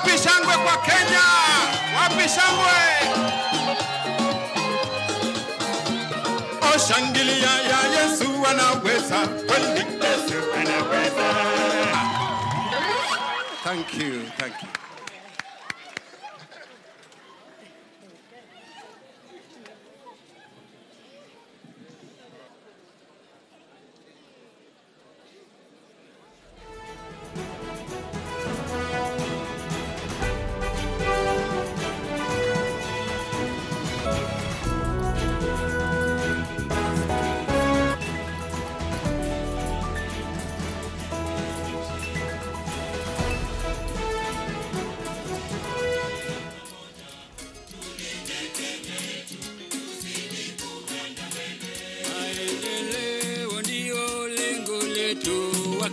Wapi shangwe kwa Kenya? Wapi shangwe? O shangilia ya Yesu anaweza, kweli Yesu anaweza. Thank you, thank you.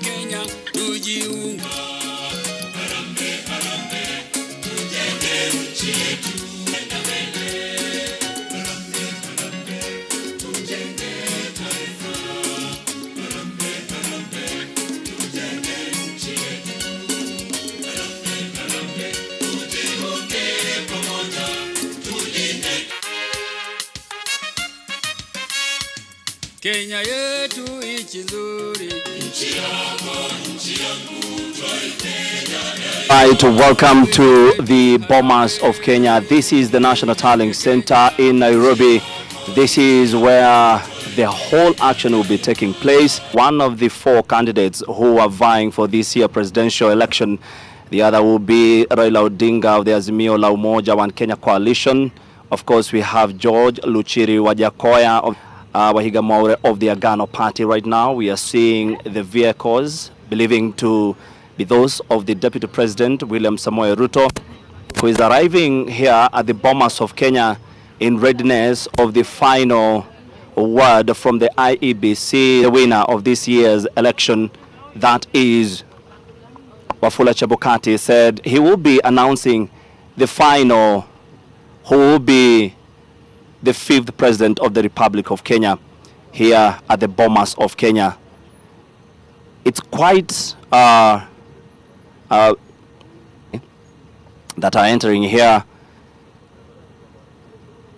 Kenya tujiunga, harambe harambe, tujenge nchi yetu kwenda mbele. Harambe harambe, tujenge taifa. Harambe harambe, tujenge nchi yetu. Harambe harambe, tujiunge pamoja, tulinde Kenya yetu nchi nzuri. Right, welcome to the Bomas of Kenya. This is the National Tallying Center in Nairobi. This is where the whole action will be taking place. One of the four candidates who are vying for this year presidential election, the other will be Raila Odinga of the Azimio la Umoja One Kenya coalition. Of course, we have George Luchiri Wajakoya of Wahiga Maure of the Agano Party. Right now, we are seeing the vehicles, believing to be those of the Deputy President, William Samoei Ruto, who is arriving here at the Bomas of Kenya in readiness of the final word from the IEBC, the winner of this year's election, that is Wafula Chebukati, said he will be announcing the final, who will be the fifth president of the Republic of Kenya here at the Bomas of Kenya. It's quite that are entering here.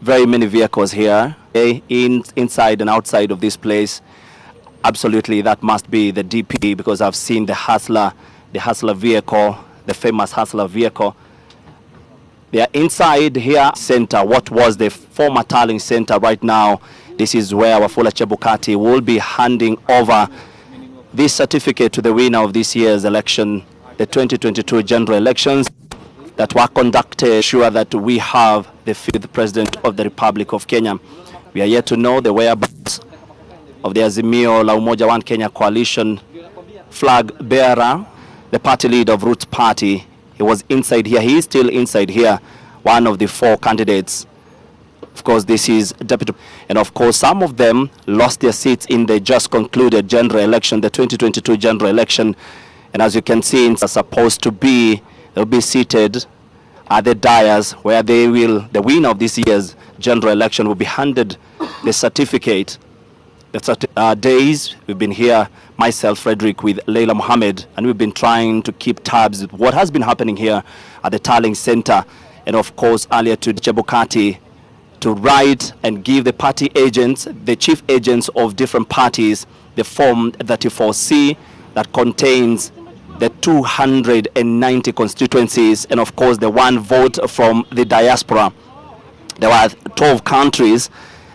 Very many vehicles here, inside and outside of this place. Absolutely, that must be the DP, because I've seen the Hustler vehicle, the famous Hustler vehicle. They are inside here center, what was the former tallying center. Right now, this is where Wafula Chebukati will be handing over this certificate to the winner of this year's election, the 2022 general elections that were conducted, sure that we have the fifth president of the Republic of Kenya. We are yet to know the whereabouts of the Azimio la Umoja One Kenya coalition flag bearer, the party leader of Roots Party. He was inside here. He is still inside here, one of the four candidates. Of course, this is deputy. And of course, some of them lost their seats in the just concluded general election, the 2022 general election. And as you can see, it's supposed to be, they'll be seated at the dais where they will, the winner of this year's general election will be handed the certificate. The days we've been here, myself, Frederick, with Leila Mohammed, and we've been trying to keep tabs with what has been happening here at the tallying center. And of course, earlier to Chebukati to write and give the party agents, the chief agents of different parties, the form 34C that contains the 290 constituencies, and of course the one vote from the diaspora. There were 12 countries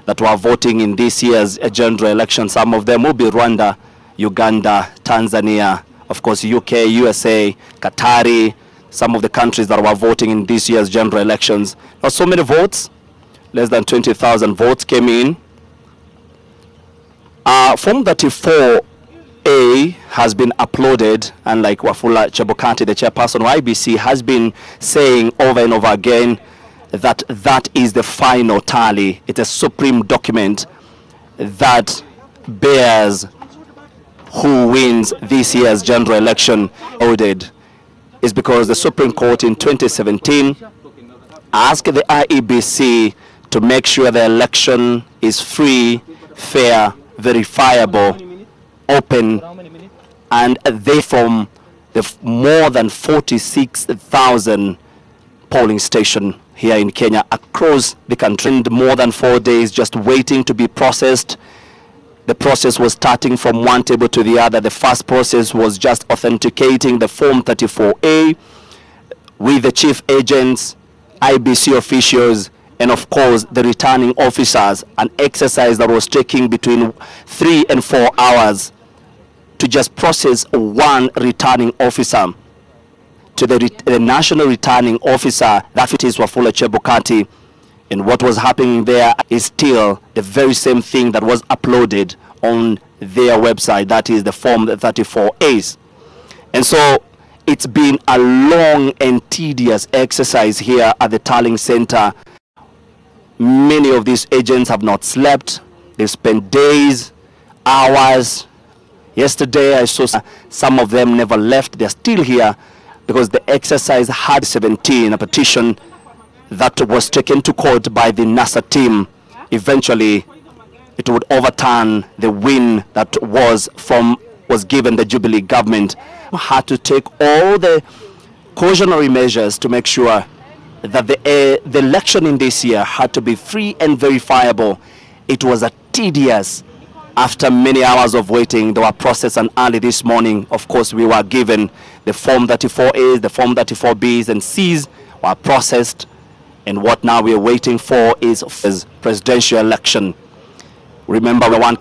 that were voting in this year's general election. Some of them will be Rwanda, Uganda, Tanzania, of course UK, USA, Qatari, some of the countries that were voting in this year's general elections. There were so many votes, less than 20,000 votes came in. Form 34A has been uploaded, and like Wafula Chebukati, the chairperson of IBC, has been saying over and over again that that is the final tally. It's a supreme document that bears who wins this year's general election. Ordered is because the Supreme Court in 2017 asked the IEBC to make sure the election is free, fair, verifiable, open, and they from more than 46,000 polling station here in Kenya across the country. And more than 4 days just waiting to be processed. The process was starting from one table to the other. The first process was just authenticating the Form 34A with the chief agents, IBC officials, and of course the returning officers, an exercise that was taking between 3 and 4 hours to just process one returning officer to the national returning officer, that it is Wafula Chebukati. And what was happening there is still the very same thing that was uploaded on their website, that is the Form 34As. And so it's been a long and tedious exercise here at the tallying center. Many of these agents have not slept. They've spent days, hours. Yesterday I saw some of them never left. They're still here because the exercise had 17, a petition that was taken to court by the NASA team. Eventually it would overturn the win that was given the Jubilee government. Had to take all the cautionary measures to make sure that the election in this year had to be free and verifiable. It was a tedious. After many hours of waiting, they were processed, and early this morning, of course, we were given the Form 34As, the Form 34Bs and Cs were processed, and what now we are waiting for is presidential election. Remember, the one